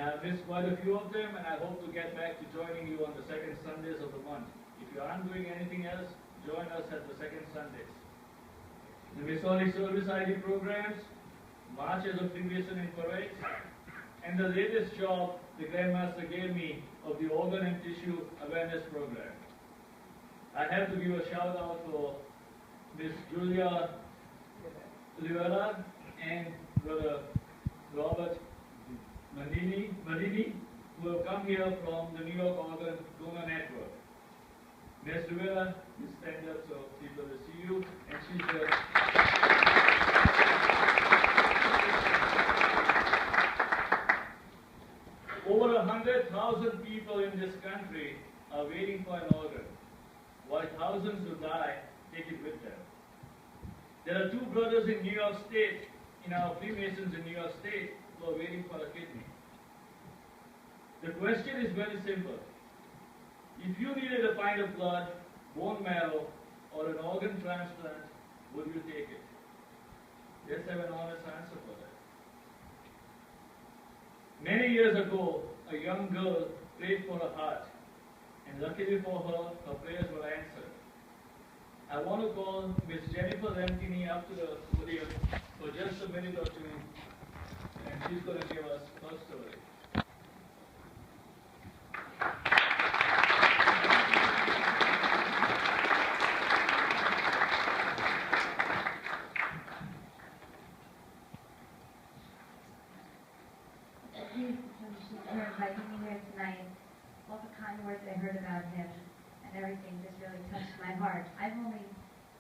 I've missed quite a few of them, and I hope to get back to joining you on the second Sundays of the month. If you aren't doing anything else, join us at the second Sundays. The Masonic Service ID programs, marches of Freemason and parades, and the latest job the Grandmaster gave me of the organ and tissue awareness program. I have to give a shout out for Miss Julia Livella and Brother Robert Manini, who have come here from the New York Organ Donor Network. Ms. Livella, you stand up so people will see you, and she's the over 100,000 people in this country are waiting for an organ, while thousands who die take it with them. There are two brothers in New York State, in our Freemasons in New York State, who are waiting for a kidney. The question is very simple. If you needed a pint of blood, bone marrow, or an organ transplant, would you take it? Let's have an honest answer for that. Many years ago, a young girl prayed for a heart, and luckily for her, her prayers were answered. I want to call Miss Jennifer Lentini up to the podium for just a minute or two, and she's going to give us her story. For inviting me here tonight. All the kind words I heard about him and everything just really touched my heart. I've only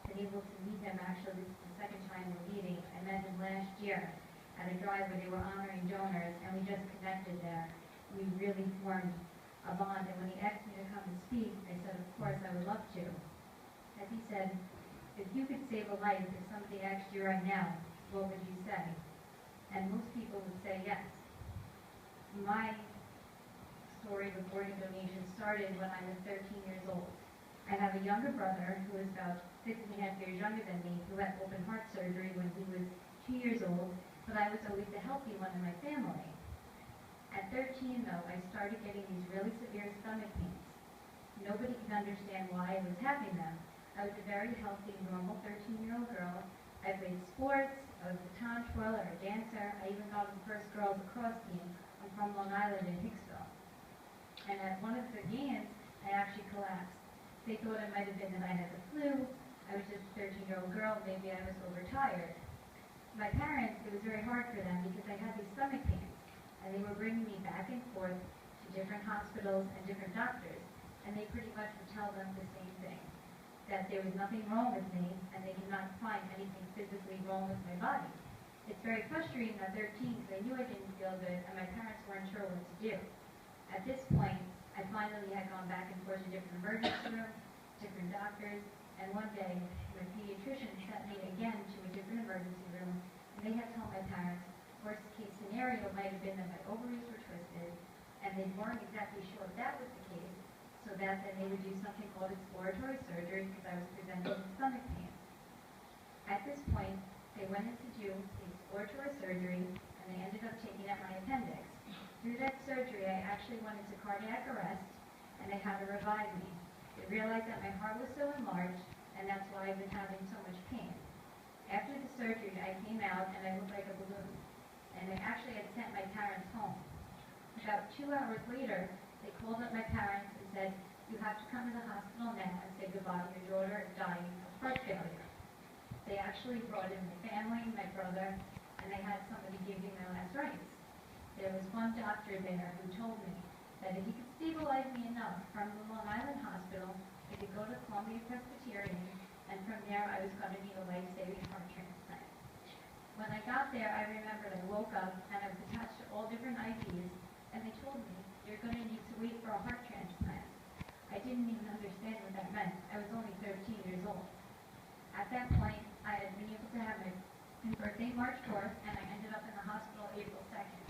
been able to meet him, actually this is the second time we're meeting. I met him last year at a drive where they were honoring donors, and we just connected there. We really formed a bond, and when he asked me to come and speak, I said, of course, I would love to. As he said, if you could save a life, if somebody asked you right now, what would you say? And most people would say yes. My story with organ donation started when I was 13 years old. I have a younger brother who is about 6.5 years younger than me, who had open heart surgery when he was 2 years old, but I was always the healthy one in my family. At 13, though, I started getting these really severe stomach pains. Nobody could understand why I was having them. I was a very healthy, normal 13-year-old girl. I played sports, I was a baton twirler, a dancer. I even got on the first girls lacrosse team. I'm from Long Island in Hicksville. And at one of the games, I actually collapsed. They thought it might have been that I had the flu. I was just a 13-year-old girl. Maybe I was overtired. My parents, it was very hard for them because I had these stomach pains. And they were bringing me back and forth to different hospitals and different doctors. And they pretty much would tell them the same thing, that there was nothing wrong with me and they could not find anything physically wrong with my body. It's very frustrating at 13 because I knew I didn't feel good and my parents weren't sure what to do. At this point, I finally had gone back and forth to different emergency rooms, different doctors, and one day my pediatrician sent me again to a different emergency room, and they had told my parents, worst case scenario might have been that my ovaries were twisted, and they weren't exactly sure if that was the case, so that then they would do something called exploratory surgery because I was presenting with stomach pain. At this point, they went in to do the exploratory surgery, and they ended up taking out my appendix. Through that surgery, I actually went into cardiac arrest, and they had to revive me. They realized that my heart was so enlarged, and that's why I've been having so much pain. After the surgery, I came out, and I looked like a balloon, and they actually had sent my parents home. About 2 hours later, they called up my parents and said, you have to come to the hospital now and say goodbye. Your daughter is dying of heart failure. They actually brought in my family, my brother, and they had somebody give me my last rites. There was one doctor there who told me that if he could stabilize me enough from the Long Island hospital, I could go to Columbia Presbyterian, and from there I was going to need a life-saving heart transplant. When I got there, I remembered I woke up and I was attached to all different IVs, and they told me, you're going to need to wait for a heart transplant. I didn't even understand what that meant. I was only 13 years old. At that point, I had been able to have my birthday March 4th, and I ended up in the hospital April 2nd.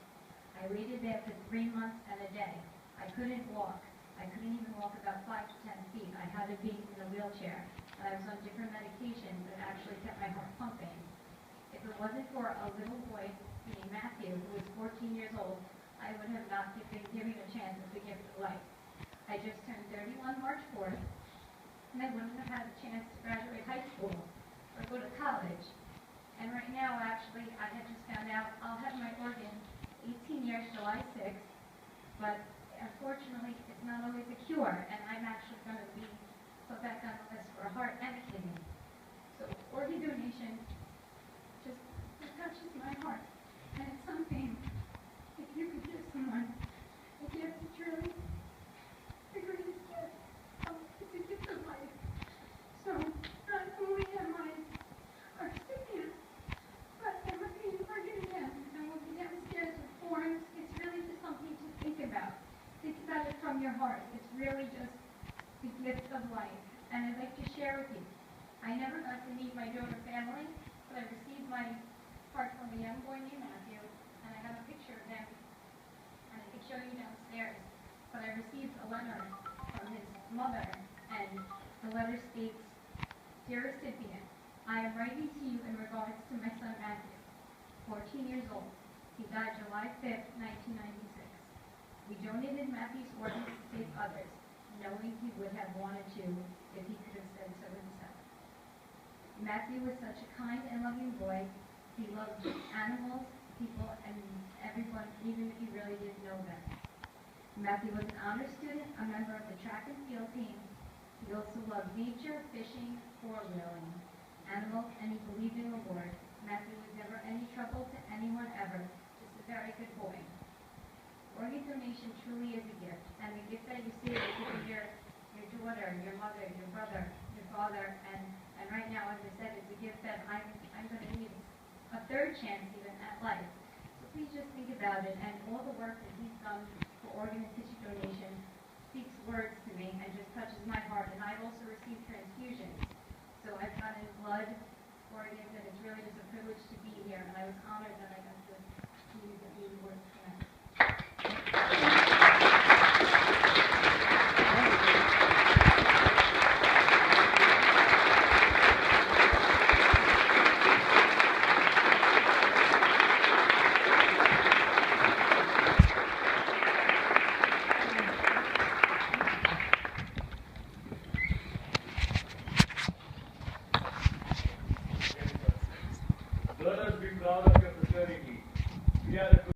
I waited there for 3 months and a day. I couldn't walk. I couldn't even walk about 5 to 10 feet. I had to be in a wheelchair, and I was on different medications that actually kept my heart pumping. If it wasn't for a little boy named Matthew, who was 14 years old, I would have not been given a chance as a gift of life. I just turned 31 March 4th, and I wouldn't have had a chance to graduate high school or go to college. And right now, actually, I had just found out I'll have my organ 18 years, July 6th, but unfortunately, it's not always a cure, and I'm actually going to be put back on the list for a heart and a kidney. So organ donation just touches my heart, and it's something, if you could give someone a gift, it's really the greatest gift. It's a gift of life. So not only am I a recipient, but I'm looking for it again, and we'll be downstairs with forms. It's really just something to think about. Think about it from your heart. It's really just the gift of life. And I'd like to share with you. I never got to meet my donor family, but I received my heart from a young boy named Matthew, and I have a picture of him, and I can show you downstairs. But I received a letter from his mother, and the letter states, "Dear recipient, I am writing to you in regards to my son Matthew, 14 years old. He died July 5th, 1996. We donated Matthew's organs to save others, knowing he would have wanted to if he could have said so himself. Matthew was such a kind and loving boy. He loved animals, people, and everyone, even if he really didn't know them. Matthew was an honor student, a member of the track and field team. He also loved nature, fishing, four-wheeling, animals, and he believed in reward. Matthew was never any trouble to anyone ever, just a very good boy. Organ donation truly is a gift, and the gift that you see is giving your daughter, your mother, your brother, your father, and right now, as I said, it's a gift that I'm going to need a third chance even at life. So please just think about it, and all the work that he's done for organ and tissue donation speaks words to me and just touches my heart. And I've also received transfusions, so I've gotten blood, organs, and it's really just a privilege to be here, and I was honored that I got